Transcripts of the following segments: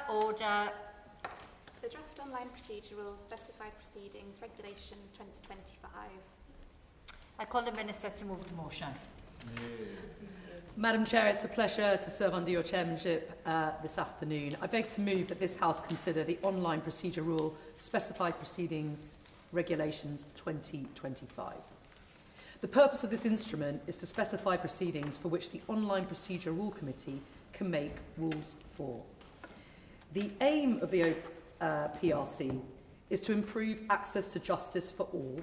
Order. The draft online procedure rules, specified proceedings, regulations 2025. I call the Minister to move the motion. Madam Chair, it's a pleasure to serve under your chairmanship this afternoon. I beg to move that this House consider the online procedure rule, specified proceedings, regulations 2025. The purpose of this instrument is to specify proceedings for which the Online Procedure Rule Committee can make rules for. The aim of the PRC is to improve access to justice for all.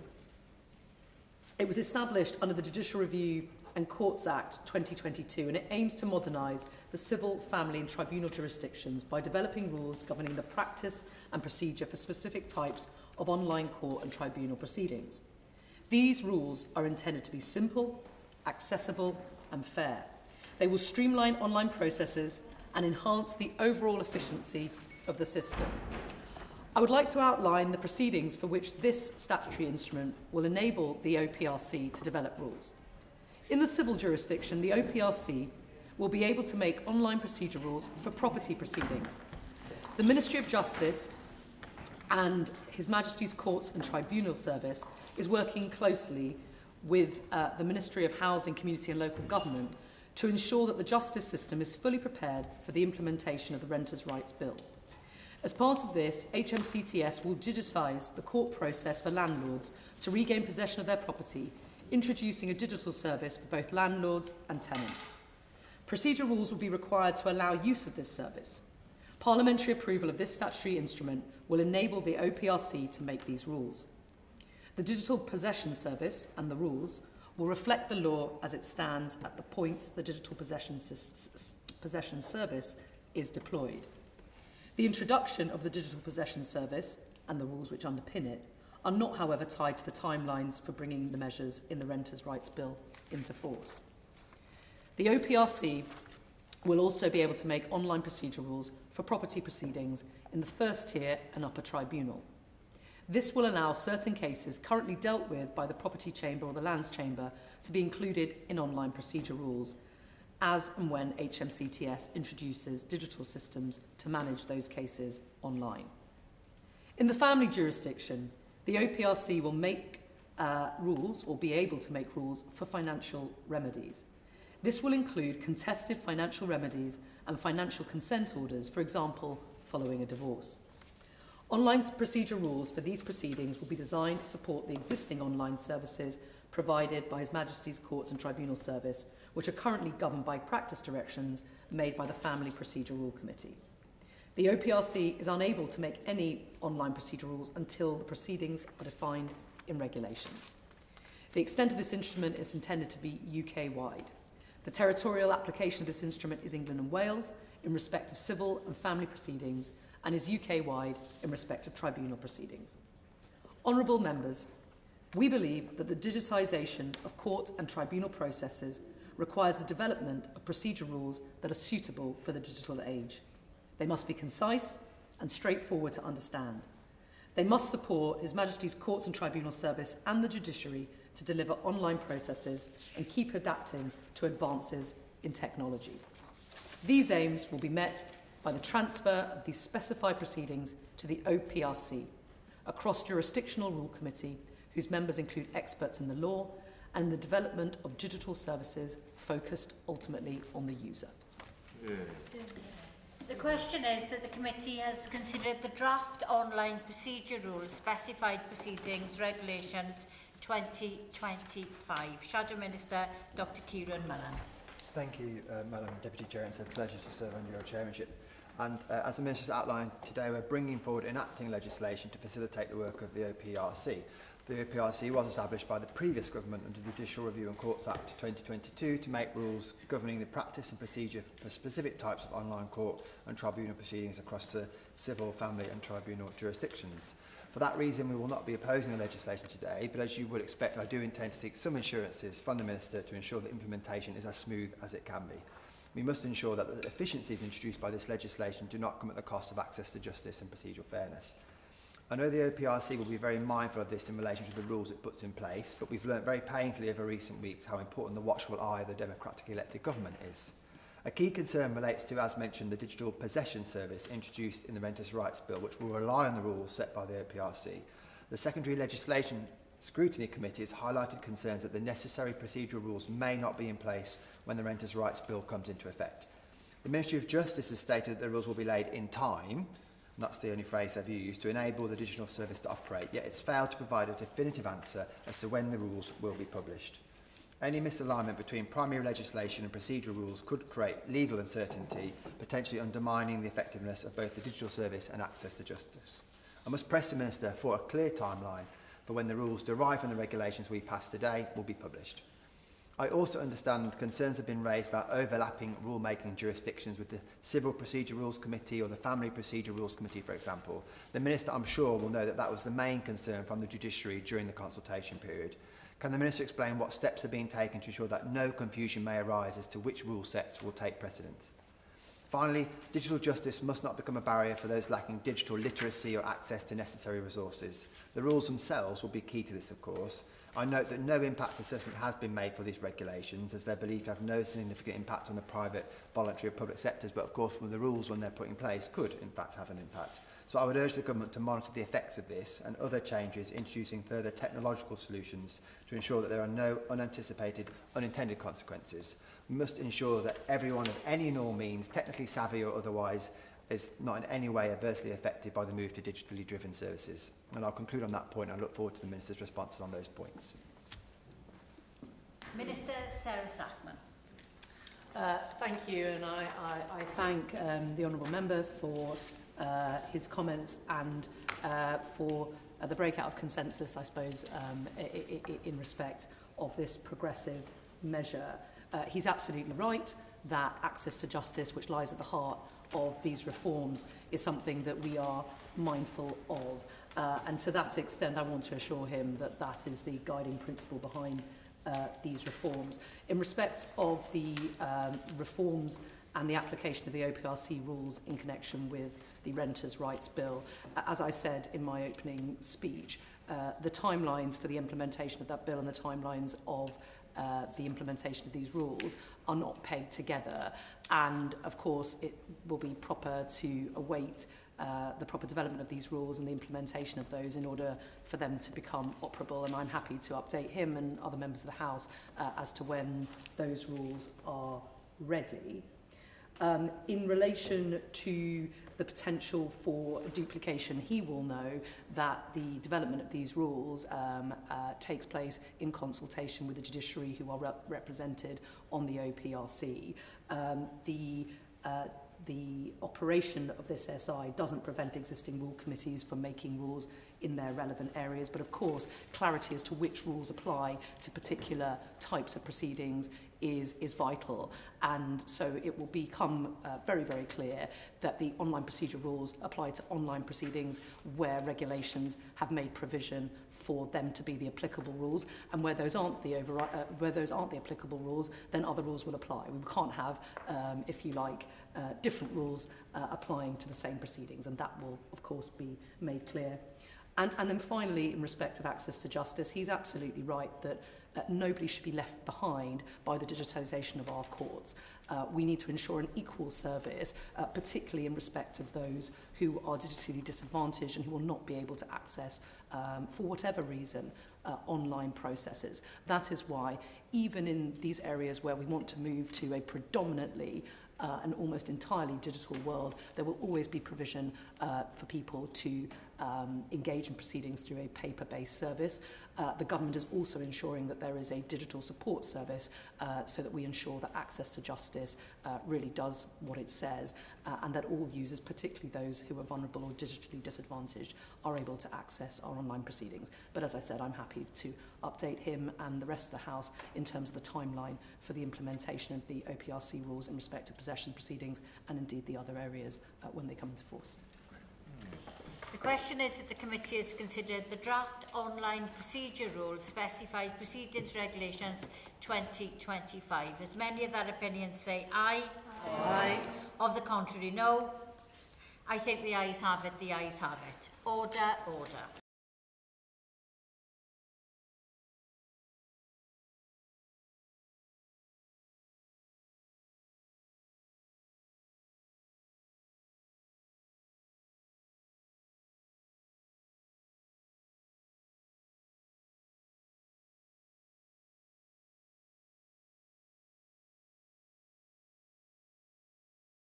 It was established under the Judicial Review and Courts Act 2022, and it aims to modernise the civil, family and tribunal jurisdictions by developing rules governing the practice and procedure for specific types of online court and tribunal proceedings. These rules are intended to be simple, accessible and fair. They will streamline online processes and enhance the overall efficiency of the system. I would like to outline the proceedings for which this statutory instrument will enable the OPRC to develop rules. In the civil jurisdiction, the OPRC will be able to make online procedure rules for property proceedings. The Ministry of Justice and His Majesty's Courts and Tribunal Service is working closely with the Ministry of Housing, Community and Local Government to ensure that the justice system is fully prepared for the implementation of the Renters' Rights Bill. As part of this, HMCTS will digitise the court process for landlords to regain possession of their property, introducing a digital service for both landlords and tenants. Procedure rules will be required to allow use of this service. Parliamentary approval of this statutory instrument will enable the OPRC to make these rules. The digital possession service and the rules will reflect the law as it stands at the point the digital possession service is deployed. The introduction of the digital possession service and the rules which underpin it are not, however, tied to the timelines for bringing the measures in the Renters' Rights Bill into force. The OPRC will also be able to make online procedure rules for property proceedings in the first tier and upper tribunal. This will allow certain cases currently dealt with by the Property Chamber or the Lands Chamber to be included in online procedure rules as and when HMCTS introduces digital systems to manage those cases online. In the family jurisdiction, the OPRC will make rules or be able to make rules for financial remedies. This will include contested financial remedies and financial consent orders, for example, following a divorce. Online procedure rules for these proceedings will be designed to support the existing online services provided by His Majesty's Courts and Tribunal Service, which are currently governed by practice directions made by the Family Procedure Rule Committee. The OPRC is unable to make any online procedure rules until the proceedings are defined in regulations. The extent of this instrument is intended to be UK-wide. The territorial application of this instrument is England and Wales in respect of civil and family proceedings, and is UK-wide in respect of tribunal proceedings. Honourable members, we believe that the digitisation of court and tribunal processes requires the development of procedure rules that are suitable for the digital age. They must be concise and straightforward to understand. They must support His Majesty's Courts and Tribunal Service and the judiciary to deliver online processes and keep adapting to advances in technology. These aims will be met by the transfer of these specified proceedings to the OPRC, a cross-jurisdictional rule committee whose members include experts in the law, and the development of digital services focused ultimately on the user. The question is that the committee has considered the draft online procedure rules, specified proceedings, regulations 2025. Shadow Minister Dr. Kieran Mullen. Thank you, Madam Deputy Chair. It's a pleasure to serve under your chairmanship. And as the Minister's outlined today, we're bringing forward enacting legislation to facilitate the work of the OPRC. The OPRC was established by the previous government under the Judicial Review and Courts Act 2022 to make rules governing the practice and procedure for specific types of online court and tribunal proceedings across the civil, family and tribunal jurisdictions. For that reason, we will not be opposing the legislation today, but as you would expect, I do intend to seek some assurances from the Minister to ensure that implementation is as smooth as it can be. We must ensure that the efficiencies introduced by this legislation do not come at the cost of access to justice and procedural fairness. I know the OPRC will be very mindful of this in relation to the rules it puts in place, but we've learnt very painfully over recent weeks how important the watchful eye of the democratically elected government is. A key concern relates to, as mentioned, the digital possession service introduced in the Renters' Rights Bill, which will rely on the rules set by the OPRC. The Secondary Legislation Scrutiny Committee has highlighted concerns that the necessary procedural rules may not be in place when the Renters' Rights Bill comes into effect. The Ministry of Justice has stated that the rules will be laid in time, and that's the only phrase they've used, to enable the digital service to operate, yet it's failed to provide a definitive answer as to when the rules will be published. Any misalignment between primary legislation and procedural rules could create legal uncertainty, potentially undermining the effectiveness of both the digital service and access to justice. I must press the Minister for a clear timeline for when the rules derived from the regulations we passed today will be published. I also understand concerns have been raised about overlapping rule-making jurisdictions with the Civil Procedure Rules Committee or the Family Procedure Rules Committee, for example. The Minister, I'm sure, will know that that was the main concern from the judiciary during the consultation period. Can the Minister explain what steps are being taken to ensure that no confusion may arise as to which rule sets will take precedence? Finally, digital justice must not become a barrier for those lacking digital literacy or access to necessary resources. The rules themselves will be key to this, of course. I note that no impact assessment has been made for these regulations, as they're believed to have no significant impact on the private, voluntary or public sectors, but of course the rules, when they're put in place, could in fact have an impact. So I would urge the Government to monitor the effects of this and other changes, introducing further technological solutions to ensure that there are no unanticipated, unintended consequences. We must ensure that everyone of any and all means, technically savvy or otherwise, is not in any way adversely affected by the move to digitally driven services. And I'll conclude on that point. I look forward to the Minister's responses on those points. Minister Sarah Sackman. Thank you, and I thank the Honourable Member for his comments and for the breakout of consensus, I suppose, in respect of this progressive measure. He's absolutely right that access to justice, which lies at the heart of these reforms, is something that we are mindful of. And to that extent, I want to assure him that that is the guiding principle behind these reforms. In respect of the reforms and the application of the OPRC rules in connection with the Renters' Rights Bill, as I said in my opening speech, the timelines for the implementation of that bill and the timelines of the implementation of these rules are not pegged together, and of course it will be proper to await the proper development of these rules and the implementation of those in order for them to become operable, and I'm happy to update him and other members of the House as to when those rules are ready. In relation to the potential for duplication, he will know that the development of these rules takes place in consultation with the judiciary, who are represented on the OPRC. The operation of this SI doesn't prevent existing rule committees from making rules in their relevant areas, but of course clarity as to which rules apply to particular types of proceedings is vital, and so it will become very, very clear that the online procedure rules apply to online proceedings where regulations have made provision for them to be the applicable rules, and where those aren't the applicable rules, then other rules will apply. We can't have, if you like, different rules applying to the same proceedings, and that will, of course, be made clear. And then finally, in respect of access to justice, he's absolutely right that nobody should be left behind by the digitalisation of our courts. We need to ensure an equal service, particularly in respect of those who are digitally disadvantaged and who will not be able to access, for whatever reason, online processes. That is why, even in these areas where we want to move to a predominantly an almost entirely digital world, there will always be provision for people to engage in proceedings through a paper-based service. The government is also ensuring that there is a digital support service so that we ensure that access to justice really does what it says, and that all users, particularly those who are vulnerable or digitally disadvantaged, are able to access our online proceedings. But as I said, I'm happy to update him and the rest of the House in terms of the timeline for the implementation of the OPRC rules in respect of possession proceedings and indeed the other areas when they come into force. The question is that the committee has considered the draft online procedure rules specified proceedings regulations 2025. As many of that opinion say aye. Aye. Of the contrary, no. I think the ayes have it, the ayes have it. Order, order.